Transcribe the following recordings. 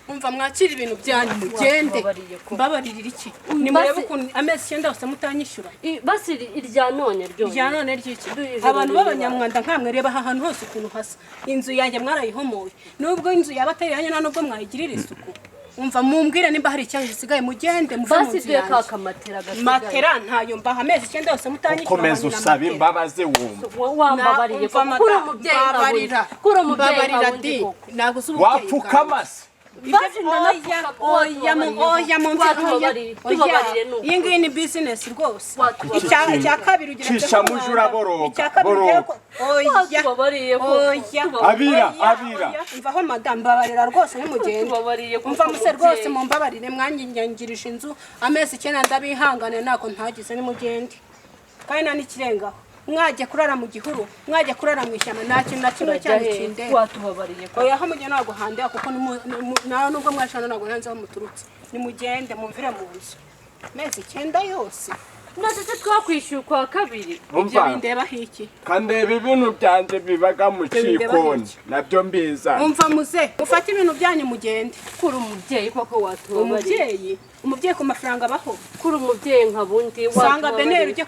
umva mwakira ibintu byanyu mugende mbabaririra iki ni murebe ukuntu amezi 9 yose mutanyishyura basi irya none ryo irya none ryiki abantu b'abanyamwanda nkamwe reba ahantu hose ukuntu hasa inzu yanjye mwarayihomoye nubwo inzu yabateye nubwo mwayigirira isuku umva mumbwire nimba hari icyaje gisigaye mugende muve mu nzu yanjye basi matera gasigaye matera ntayo mbaha amezi 9 yose mutanyishyura komeza usaba imbabazi wambabariye kuri umubyeyi babarira nagusubuke wapfukamase iyi ngiyi ni bizinesi rwose icya kabiri ugira cisha mujura boroga abira mvaho madamu mbabarira rwose nimugende umva muse rwose mumbabarire mwanyingirije inzu amezi 9 ndabihangane nako ntagize nimugende kandi nta n'ikirengaho mwajya kurara mu gihuru mwajya kurara mu ishyamba nta kintu na kimwe cyandikinde watubabariye oya ho mujye nago hande kuko nayo nubwo mwashana nago hanze ho muturutse nimugende mumvire mu nzu mezi 9 yose natse twakwishyura kwa kabiri ibyo bindeba hiki kandi ibintu byanje bibaga mu cikoni nabyo mbiza umva muze ufate ibintu byanyu mugende kuri umubyeyi koko watubabariye umubyeyi ku mafaranga baho kuri umubyeyi nkabundi sanga beneri ujye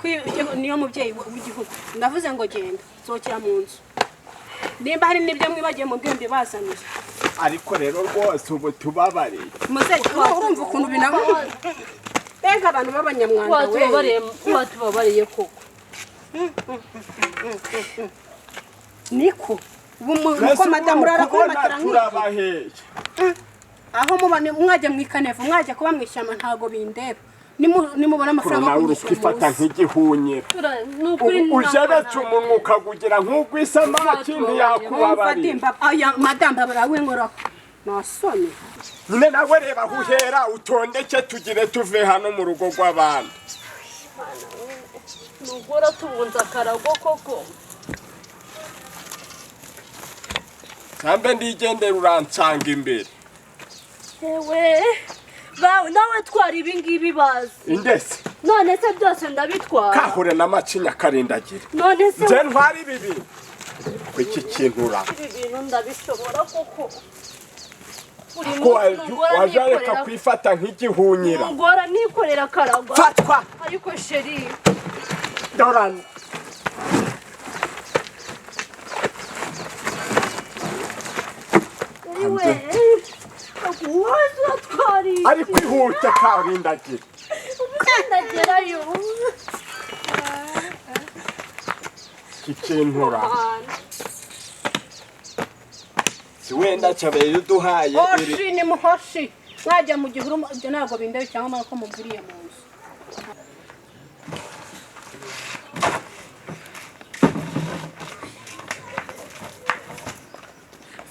niyo mubyeyi w'igihugu ndavuze ngo genda zokira mu nzu nimba hari nibyo mwibagiye mu bwende bazanije ariko rero rwose ubu tubabariye muze urumva ukuntu binaba Ega abantu b'abanyamwanda watubabariye koko niko uko madamu urara kuri matara nk'iki aho mubane mwajya mwikanevu mwajya kuba mwishyamba ntago bindeba nimubona amafaranga yo kwishyura nk'igihunyira ujeretse umunwa ukagugira nk'ugwisamaki ntiyakubabariye aya madamu barawe ngora nasoni nyine nawe reba aho uhera utondeke tugire tuve hano mu rugo rw'abantu nugora tubunza akarago koko sambe ndigendera uransanga imbere ewe bawe nawe twari ibingibi bazi indese none se byose ndabitwara kahure n'amacinya karindagira none se nje ntwari bibi kwiki kintura ibintu ndabishobora koko wajareka kwifata nk'igihunyira ngora nikorera akaragwa fatwa ariko sheri dorani ewe akuwaza twari ari kwihute karindagira ndagerayo kikintura wenda chabeye duhaye oshi ni muhoshi mwajya mu gihuru byo nago bindebe cyangwa ko mubwiriye mu nzu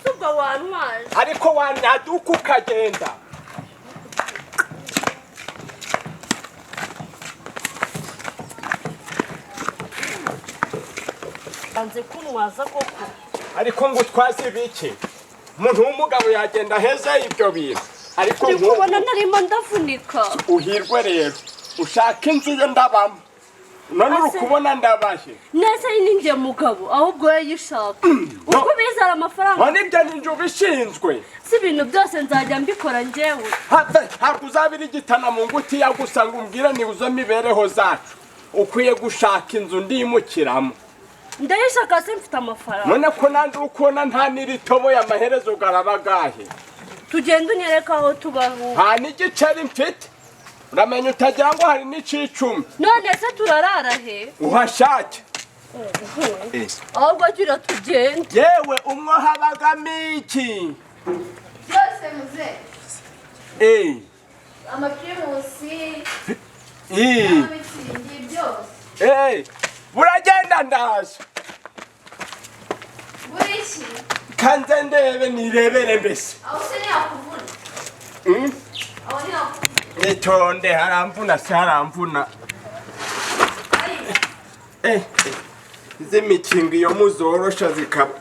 subwa wanwaje ariko wanyaduka ukagenda anze kunwaza koko ariko ngo twazi biki umuntu w'umugabo yagenda heza ibyo bintu ariko nkubona narimo ndavunika uhirwe rero ushaka inzu yo ndabamo none uri kubona ndabahe nese ninjye mugabo ahubwo yishaka uko bizara amafaranga none ibyo ninjye ubishinzwe si ibintu byose nzajya mbikora njyewe ntabwo uzabira igitana mu nguti yagusanga umbwira ni uzo mibereho zacu ukwiye gushaka inzu ndimukiramo ndayishaka se mfite amafaranga none ko nandi ukona nta niritoboye amaherezo garabagahe tugenda unyereka aho tubaho nta n'igiceri mfite uramenye utagira ngo hari n'icicumi none se turarara he uhashake ahubwo agira tugende yewe umwe habagamo iki byose muze amaprimusi n'amitsingi byose buragenda ndaje buriki kanze ndebe nirebere mbese aho se ntiyakuvuna aho ntiyakuvuna nitonde haramvuna se haramvuna izi mikingo iyo muzorosha zikaba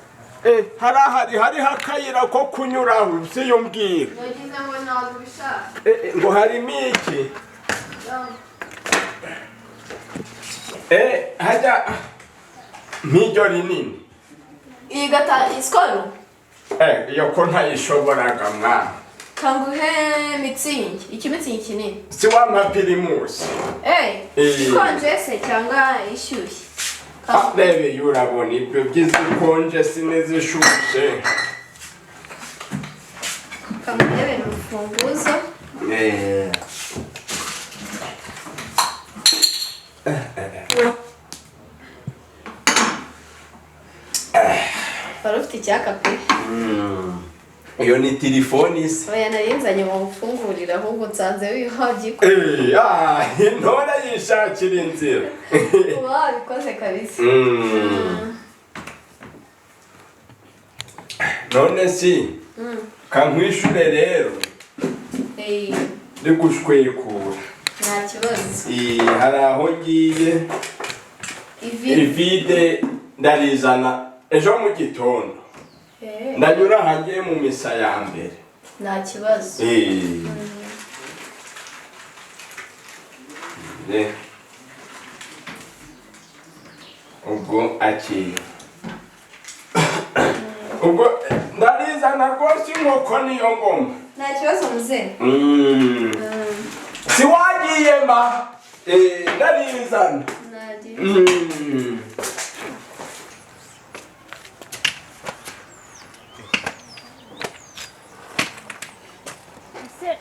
hariho akayira ko kunyuraho siyo mbwira yagize ngo ntabwo ubishaka ngo harimo iki hajya nk'iryo rinini iyi gata isikoro iyo ko ntayishoboraga mwana Kanguhe mitsingi. Iki mitsingi kinini. Si wampa pirimusi. Konje se cyangwa ishyushye. Rebe urabona ibyo by'izikonje sinizishushe. Kanguhe urufunguzo. Farufite icyaka pe. Iyo ni telefoni se. Oya narinzanye mu gufungurira ahubwo nsanze wihagiye. None yishakira inzira. Bikoze kabisa. None si kankwishure rero. Ndi gushwekura. Nta kibazo. Hari aho ngiye. Ivide ndarizana ejo mu gitondo. Ndanyura hangiye mu misa ya mbere. Nta kibazo. Ubwo akiye. Ubwo ndarizana rwose inkoko niyo ngoma. Nta kibazo muze. Si wagiye mba. Ndarizana.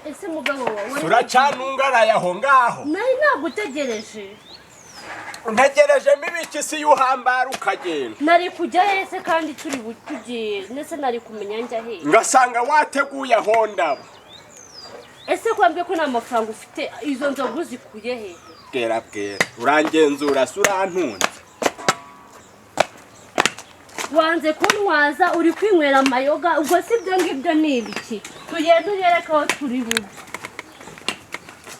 Ese mugabo wawe Turacyanungaraye aho ngaho. nari nagutegereje. Ntegerejemo ibiki si yuhambara ukagenda. Nari kujya hese kandi turi butugiye nese nari kumenya njya he. Ngasanga wateguye aho ndaba. Ese kwambye ko nta mafaranga ufite izo nzoga uzikuye he? Bwera urangenzura surantunze. Wanze kuntwaza uri kwinywera amayoga ubwo si byo ngibyo ni ibiki? Tugende urereka aho turi bube.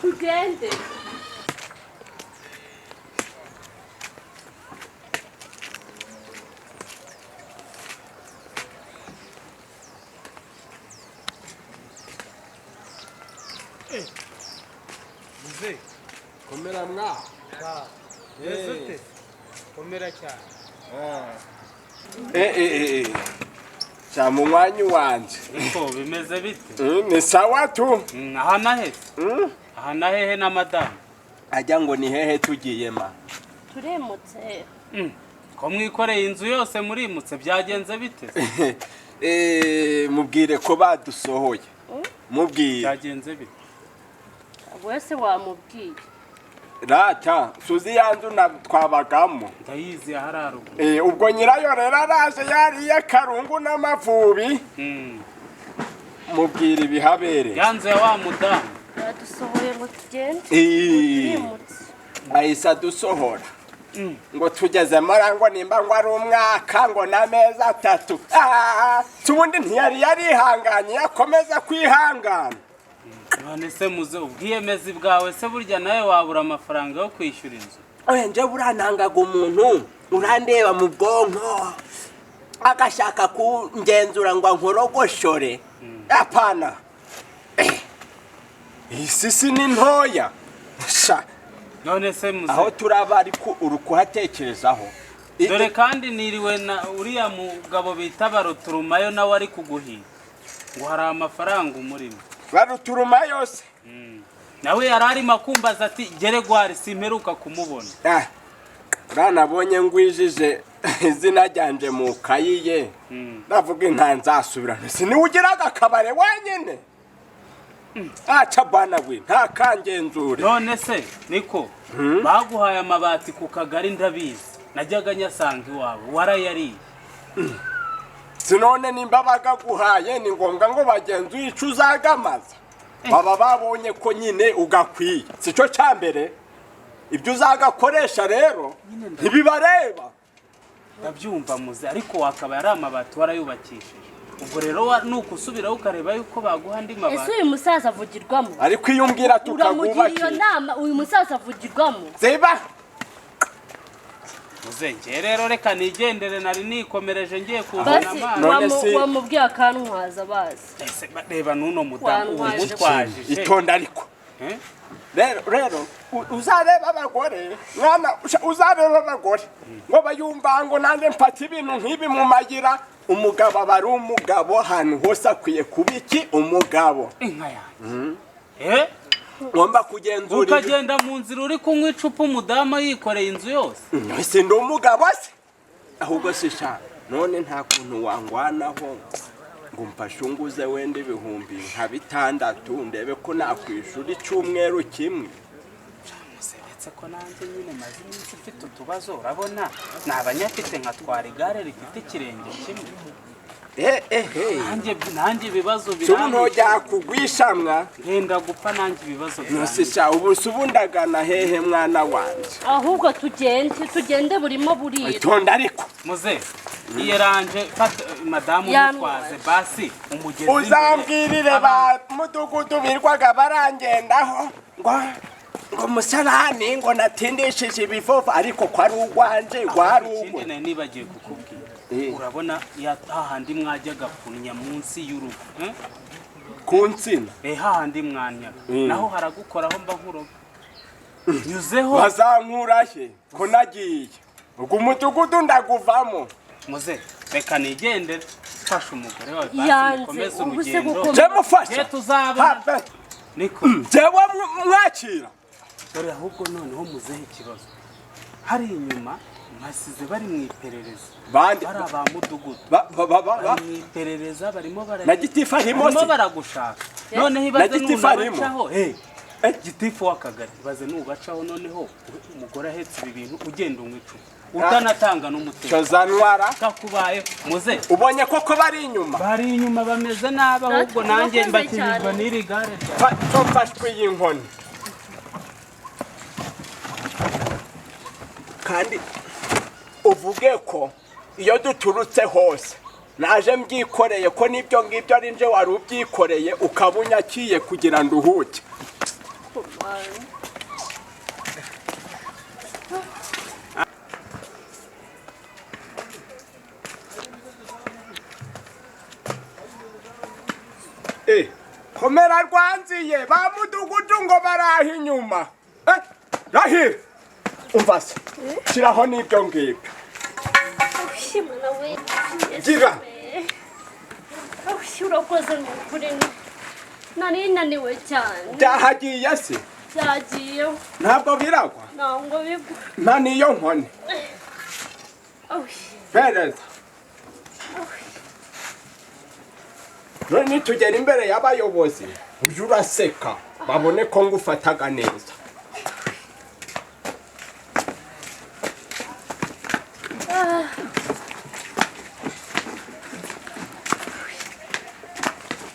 Tugende. Muze Komera mwa. Yezote komera cyane. Cyama umwanya wanje. Uko bimeze bite? Ni sawa tu. Aha nahe? Aha nahehe na madame. Ajya ngo ni hehe tugiye ma. Turemutse. Ko mwikoreye inzu yose murimutse byagenze bite? Mubwire ko badusohoye. Mubwire. Byagenze bite? Wese wamubwiye. Rata suzi yanzu na twabagamo. Ndayizi hararugo. Ubwo nyirayo rero araje yariye karungu n'amavubi. Mubwire ibihabere. Yanze ya wa mudamu. Badusohoye ngo tugende. Turemutse. Ahisa dusohora. Ngo tugeze marango nimba ngo ari umwaka ngo nameza 3. Tubundi ntiyari yarihanganye yakomeza kwihangana. None se muze ubwiyemezi bwawe se burya nawe wabura amafaranga yo kwishyura inzu. Nje buranangaga umuntu urandeba mu bwonko agashaka kungenzura ngo nkorogoshore. Apana. Isisi ni ntoya. None se muze aho turaba ariko urukuhatekerezaho. Dore kandi niriwe na uriya mugabo bita baruturumayo nawe ari kuguhiga. Ngo hari amafaranga umurimo. Baruturuma yose. Nawe yarari makumbaza ati Geregwari simperuka kumubona. Ranabonye ngwijije izina ryanje mu kayiye. Navuga ntanzasubirana. Siniwugiraga kabare wenyine. Acha bana we nta kangenzure. None se niko baguhaye amabati ku Kagari ndabizi. Najyaga nyasanga iwawe warayari. Sinone nimba bagaguhaye ni ngombwa ngo bagenzuye ico uzagamaza. Baba babonye ko nyine ugakwiye. Sico cyambere. Ibyo uzagakoresha rero ntibibareba. Ndabyumva muze ariko wakaba yari amabati warayubakishije. Ubwo rero nuko usubira ukareba yuko baguha andi mabati. Ese uyu musaza avugirwamo? Ariko iyo umbwira tukagubakira. Iyo nama uyu musaza avugirwamo. Zeba. Muzenje rero reka nigendere nari nikomereje ngiye kuzana amazi. Wamubwiye akantwaza bazi. Ese reba nuno mudamu ubutwaje. Itonda ariko. Rero uzareba abagore mwana uzareba abagore ngo bayumva ngo nande mpati ibintu nk'ibi mu magira umugabo aba ari umugabo ahantu hose akwiye kuba iki umugabo inka yanjye ngomba kugenzura ukagenda mu nzira uri kunywa icupa umudamu yikoreye inzu yose ese ndi umugabo se ahubwo se sha none nta kuntu wangwanaho ngo mfashunguze wenda ibihumbi nka 6 ndebe ko nakwishura icyumweru kimwe musebetse ko nanjye nyine maze iminsi mfite utubazo urabona ni abanyafite nkatwara igare rifite ikirenge kimwe nanjye ibibazo biranga ntojya kugwishamwa ngenda gupfa nanjye ibibazo biranga ubu subundagana hehe mwana wanje ahubwo tugende burimo burira tonda ariko muze iyeranje fata madamu mutwaze basi umugezi uzambwirire ba mudugudu birwaga barangendaho ngo musarani ngo natindishije ibifofa ariko ko ari ugwanje gwari ugwo ikindi nibagiye kukubwira urabona hahandi mwajyaga kunya munsi y'urugo kunsina hahandi mwanya naho haragukoraho mba nkuroga nyuzeho bazankurahe ko nagiye ubwo umudugudu ndaguvamo muze reka nigendere fasha umugore wawe basi mukomeze urugendo je mufasha tuzaba niko jewe mwakira dore ahubwo noneho muzehe ikibazo hari inyuma masize bari mu iperereza bandi bari aba mudugudu mu iperereza barimo na gitifu arimo baragushaka noneho ibaze n'ubacaho gitifu w'akagari ibaze n'ubacaho noneho umugore ahetse ibi bintu ugenda umwicu utanatanga n'umutekano zanwara kakubaye muze ubonye koko bari inyuma bameze nabi ahubwo nanjye mbakirizwa n'iri gare mfashwe y'inkoni kandi uvuge ko iyo duturutse hose naje mbyikoreye ko nibyo ngibyo ari nje wari ubyikoreye ukabunyakiye kugira ngo uhuke komera rwanziye ba mudugudu ngo baraha inyuma rahira umva se shiraho n'ibyo ngibyo gira urakoze mu kuri nari naniwe cyane byahagiye se byagiye ntabwo biragwa ntabwo bigwa nta niyo nkone pereza none tugera imbere y'abayobozi uje uraseka babone ko ngufataga neza